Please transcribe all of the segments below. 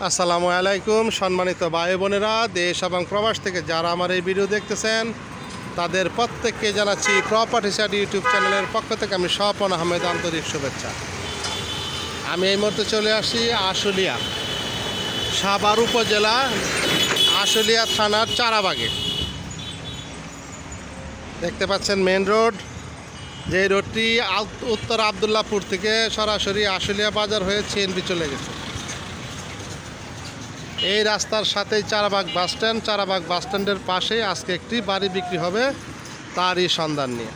আসসালামু আলাইকুম সম্মানিত ভাই বোনেরা, দেশ এবং প্রবাস থেকে যারা আমার এই ভিডিও দেখতেছেন তাদের প্রত্যেককে জানাচ্ছি প্রপার্টি সাইড ইউটিউব চ্যানেলের পক্ষ থেকে আমি স্বপন আহমেদ আন্তরিক শুভেচ্ছা। আমি এই মুহূর্তে চলে আসি আশুলিয়া, সাভার উপজেলা আশুলিয়া থানার চারাবাগে। দেখতে পাচ্ছেন মেন রোড, যে রোডটি উত্তর আবদুল্লাপুর থেকে সরাসরি আশুলিয়া বাজার হয়ে সিএনবি চলে গেছে। এই রাস্তার সাথেই চারাবাগ বাসস্ট্যান্ড। চারাবাগ বাসস্ট্যান্ডের পাশে আজকে একটি বাড়ি বিক্রি হবে, তারই সন্ধান নিয়ে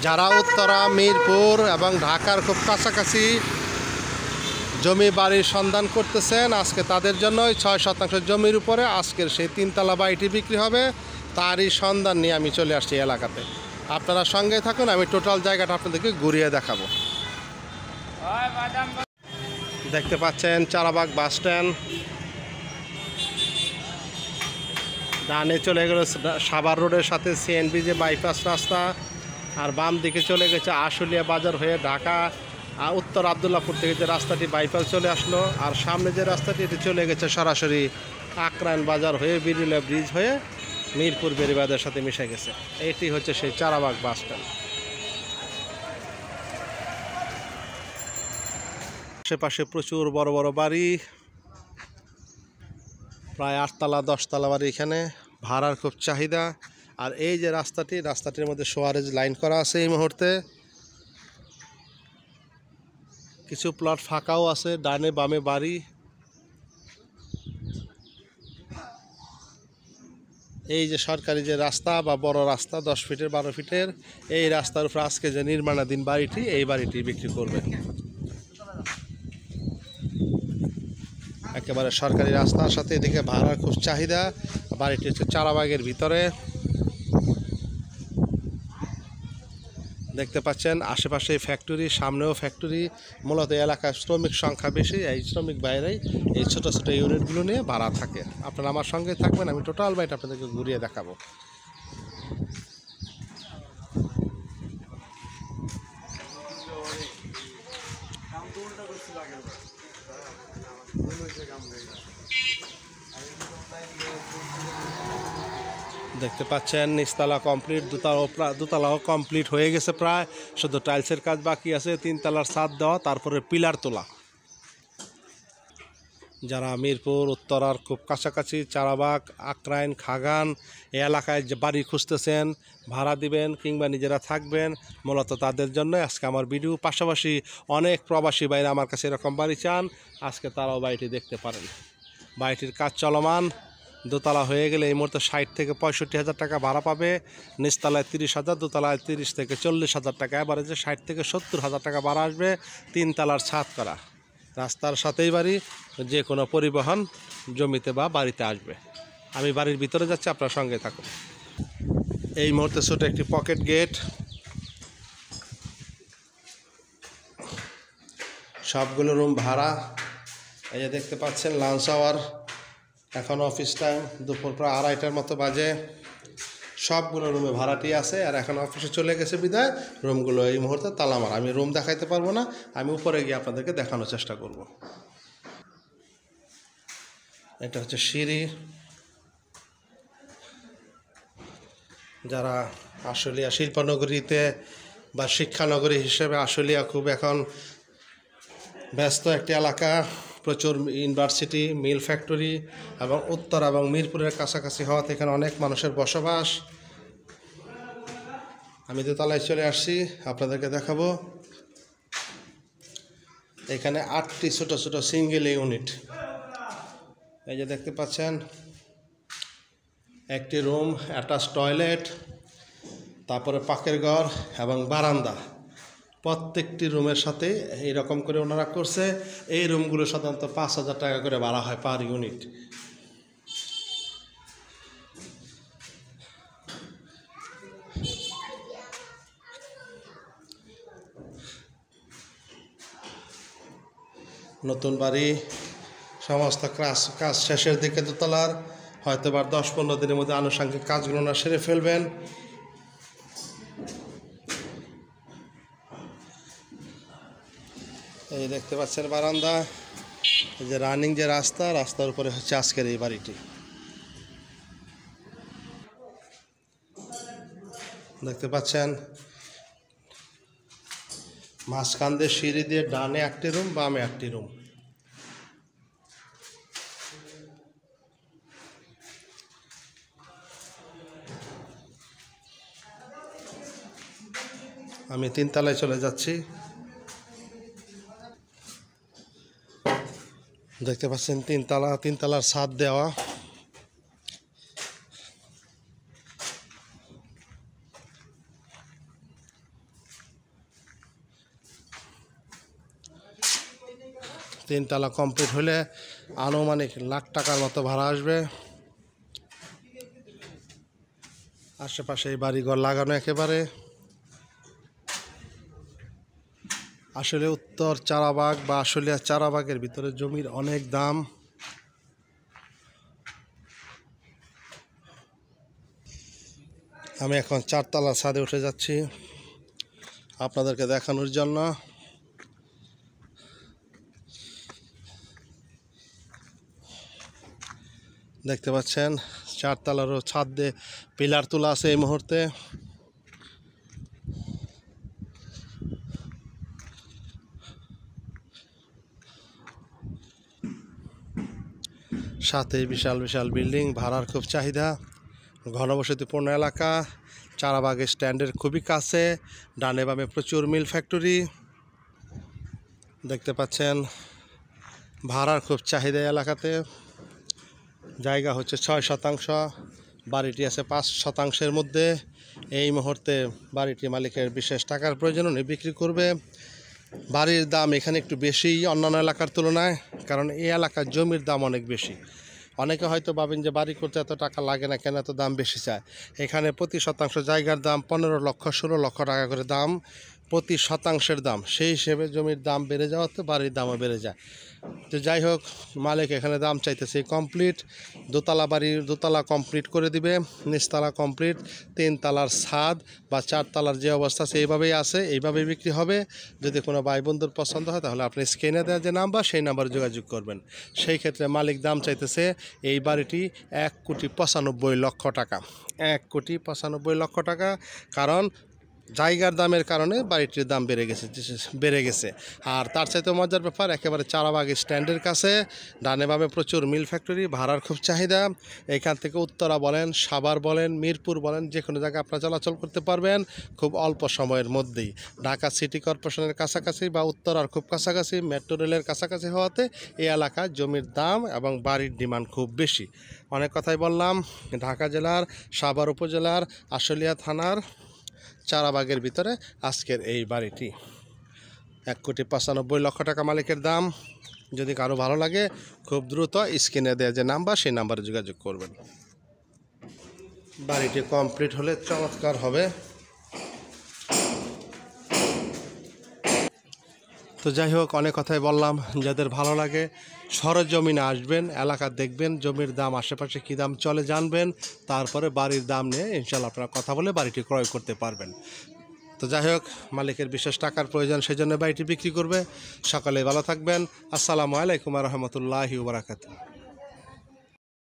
যারা উত্তরা, মিরপুর এবং ঢাকার খুব কাছাকাছি জমি বাড়ির সন্ধান করতেছেন, আজকে তাদের জন্যই 6 শতাংশ জমির উপরে আজকের সেই 3তলা বাড়িটি বিক্রি হবে, তারই সন্ধান নিয়ে আমি চলে আসছি এলাকাতে। আপনারা সঙ্গে থাকুন, আমি টোটাল জায়গাটা আপনাদেরকে ঘুরিয়ে দেখাবো। দেখতে পাচ্ছেন চারাবাগ বাসস্ট্যান্ড, ডানে চলে গেল সাভার রোডের সাথে সিএনবি যে বাইপাস রাস্তা, আর বাম দিকে চলে গেছে আশুলিয়া বাজার হয়ে ঢাকা উত্তর আবদুল্লাপুর থেকে যে রাস্তাটি বাইপাস চলে আসলো, আর সামনে যে রাস্তাটি এটি চলে গেছে সরাসরি আকরাইন বাজার হয়ে বিরুলিয়া ব্রিজ হয়ে মিরপুর বেরিবাদের সাথে মিশে গেছে। এটি হচ্ছে সেই চারাবাগ বাসস্ট্যান্ড। আশেপাশে প্রচুর বড় বড় বাড়ি, প্রায় 8তলা 10তলা বাড়ি, এখানে ভাড়ার খুব চাহিদা। আর এই যে রাস্তাটির মধ্যে সোয়ারেজ লাইন করা আছে। এই মুহূর্তে কিছু প্লট ফাঁকাও আছে, ডানে বামে বাড়ি। এই যে সরকারি যে রাস্তা বা বড় রাস্তা 10 ফিটের 12 ফিটের, এই রাস্তার উপর আজকে যে নির্মাণাধীন বাড়িটি, এই বাড়িটি বিক্রি করবে। একেবারে সরকারি রাস্তার সাথে, এদিকে ভাড়ার খুব চাহিদা। বাড়িটি হচ্ছে চারাবাগের ভিতরে। দেখতে পাচ্ছেন আশেপাশে ফ্যাক্টরি, সামনেও ফ্যাক্টরি। মূলত এলাকায় শ্রমিক সংখ্যা বেশি, এই শ্রমিক বাইরেই এই ছোট ছোট ইউনিটগুলো নিয়ে ভাড়া থাকে। আপনারা আমার সঙ্গে থাকবেন, আমি টোটাল বাড়িটা আপনাদেরকে ঘুরিয়ে দেখাবো। দেখতে পাচ্ছেন নিচতলা কমপ্লিট, দোতলাও কমপ্লিট হয়ে গেছে প্রায়, শুধু টাইলসের কাজ বাকি আছে। 3তলার ছাদ দেওয়া, তারপরে পিলার তোলা। যারা মিরপুর উত্তরার খুব কাছাকাছি চারাবাগ, আকরাইন, খাগান এই এলাকায় যে বাড়ি খুঁজতেছেন, ভাড়া দিবেন কিংবা নিজেরা থাকবেন, মূলত তাদের জন্য আজকে আমার ভিডিও। পাশাপাশি অনেক প্রবাসী বাইরে আমার কাছে এরকম বাড়ি চান, আজকে তারাও বাড়িটি দেখতে পারেন। বাড়িটির কাজ চলমান, দোতলা হয়ে গেলে এই মুহূর্তে 60 থেকে 65 হাজার টাকা ভাড়া পাবে। নিচতলায় 30,000, দোতলায় 30 থেকে 40,000 টাকা, অ্যাভারেজে 60 থেকে 70,000 টাকা ভাড়া আসবে। 3তলার ছাদ করা, রাস্তার সাথেই বাড়ি, যে কোনো পরিবহন জমিতে বা বাড়িতে আসবে। আমি বাড়ির ভিতরে যাচ্ছি, আপনার সঙ্গে থাকুন। এই মুহূর্তে ছোটো একটি পকেট গেট, সবগুলো রুম ভাড়া। এই যে দেখতে পাচ্ছেন লাঞ্চ আওয়ার, এখন অফিস টাইম, দুপুর প্রায় 2:30টার মতো বাজে। সবগুলো রুমে ভাড়াটি আছে, আর এখন অফিসে চলে গেছে বিদায় রুমগুলো এই মুহূর্তে তালা মারা। আমি রুম দেখাইতে পারবো না, আমি উপরে গিয়ে আপনাদেরকে দেখানোর চেষ্টা করব। এটা হচ্ছে সিঁড়ি। যারা আশুলিয়া শিল্পনগরীতে বা শিক্ষানগরী হিসেবে আশুলিয়া খুব এখন ব্যস্ত একটি এলাকা, প্রচুর ইউনিভার্সিটি, মিল ফ্যাক্টরি এবং উত্তর এবং মিরপুরের কাছাকাছি হওয়াতে এখানে অনেক মানুষের বসবাস। আমি দোতলায় চলে আসছি, আপনাদেরকে দেখাবো। এখানে 8টি ছোট ছোট সিঙ্গেল ইউনিট। এই যে দেখতে পাচ্ছেন, একটি রুম, অ্যাটাচ টয়লেট, তারপরে পাকের ঘর এবং বারান্দা। প্রত্যেকটি রুমের সাথে এইরকম করে ওনারা করছে। এই রুমগুলো সাধারণত 5,000 টাকা করে ভাড়া হয় পার ইউনিট। নতুন বাড়ি, সমস্ত কাজ শেষের দিকে দোতলার, হয়তো বা 10-15 দিনের মধ্যে আনুষঙ্গিক কাজগুলো না সেরে ফেলবেন। এই দেখতে পাচ্ছেন বারান্দা, এই যে রানিং যে রাস্তা, রাস্তার উপরে হচ্ছে আজকের এই বাড়িটি। দেখতে পাচ্ছেন মাঝখান দিয়ে সিঁড়ি দিয়ে ডানে একটি রুম, বামে একটি রুম। আমি 3 তলায় চলে যাচ্ছি। দেখতে পাচ্ছেন 3 তলা, 3 তলার ছাদ দেওয়া। তিন তলা কমপ্লিট হলে আনুমানিক লাখ টাকার মতো ভাড়া আসবে। আশেপাশে এই বাড়িঘর লাগানো একেবারে। আসলে উত্তর চারাবাগ বা আশুলিয়া চারাবাগের ভিতরে জমির অনেক দাম। আমি এখন 4 তলার ছাদে উঠে যাচ্ছি আপনাদেরকে দেখানোর জন্য। দেখতে পাচ্ছেন 4 তলারও ছাদ দিয়ে পিলার তোলা আছে এই মুহূর্তে। সাথে বিশাল বিশাল বিল্ডিং, ভাড়ার খুব চাহিদা, ঘনবসতিপূর্ণ এলাকা, চারাবাগ স্ট্যান্ডের খুবই কাছে, ডানে বামে প্রচুর মিল ফ্যাক্টরি। দেখতে পাচ্ছেন ভাড়ার খুব চাহিদা এলাকাতে। জায়গা হচ্ছে 6 শতাংশ, বাড়িটি আছে 5 শতাংশের মধ্যে। এই মুহূর্তে বাড়িটি মালিকের বিশেষ টাকার প্রয়োজন, উনি বিক্রি করবে। বাড়ির দাম এখানে একটু বেশি অন্যান্য এলাকার তুলনায়, কারণ এই এলাকার জমির দাম অনেক বেশি। অনেকে হয়তো ভাবেন যে বাড়ি করতে এত টাকা লাগে না, কেন এত দাম বেশি চায়। এখানে প্রতি শতাংশ জায়গার দাম 15 লক্ষ 16 লক্ষ টাকা করে দাম, প্রতি শতাংশের দাম। সেই হিসেবে জমির দাম বেড়ে যাওয়াতে বাড়ির দামও বেড়ে যায়। তো যাই হোক, মালিক এখানে দাম চাইতেছে কমপ্লিট। দোতলা বাড়ির দোতলা কমপ্লিট করে দিবে, নিচতলা কমপ্লিট, 3 তলার ছাদ বা 4 তলার যে অবস্থা আছে এইভাবেই আছে, এইভাবেই বিক্রি হবে। যদি কোনো ভাই বন্ধুর পছন্দ হয় তাহলে আপনি স্ক্রিনে দেওয়া যে নাম্বার, সেই নাম্বারে যোগাযোগ করবেন। সেই ক্ষেত্রে মালিক দাম চাইতেছে এই বাড়িটি 1,95,00,000 টাকা। 1,95,00,000 টাকা। কারণ জায়গার দামের কারণে বাড়িটির দাম বেড়ে গেছে। আর তার চাইতে মজার ব্যাপার, একেবারে চারাবাগ স্ট্যান্ডের কাছে, ডানে বামে প্রচুর মিল ফ্যাক্টরি, ভাড়ার খুব চাহিদা। এখান থেকে উত্তরা বলেন, সাভার বলেন, মিরপুর বলেন, যে কোনো জায়গায় আপনারা চলাচল করতে পারবেন খুব অল্প সময়ের মধ্যেই। ঢাকা সিটি কর্পোরেশনের কাছাকাছি বা উত্তরার খুব কাছাকাছি, মেট্রো রেলের কাছাকাছি হওয়াতে এই এলাকায় জমির দাম এবং বাড়ির ডিমান্ড খুব বেশি। অনেক কথাই বললাম। ঢাকা জেলার সাভার উপজেলার আশুলিয়া থানার চারাবাগের ভিতরে আজকের এই বাড়িটি 1,95,00,000 টাকা মালিকের দাম। যদি কারো ভালো লাগে খুব দ্রুত স্ক্রিনে দেওয়া যে নাম্বার, সেই নাম্বারে যোগাযোগ করবেন। বাড়িটি কমপ্লিট হলে চমৎকার হবে। তো যাই হোক, অনেক কথাই বললাম। যাদের ভালো লাগে সরজমিনে আসবেন, এলাকা দেখবেন, জমির দাম আশেপাশে কী দাম চলে জানবেন, তারপরে বাড়ির দাম নিয়ে ইনশাল্লাহ আপনারা কথা বলে বাড়িটি ক্রয় করতে পারবেন। তো যাই হোক, মালিকের বিশেষ টাকার প্রয়োজন, সেই জন্য বাড়িটি বিক্রি করবে। সকালে ভালো থাকবেন। আসসালামু আলাইকুম ওয়া রাহমাতুল্লাহি ওয়া বারাকাতুহু।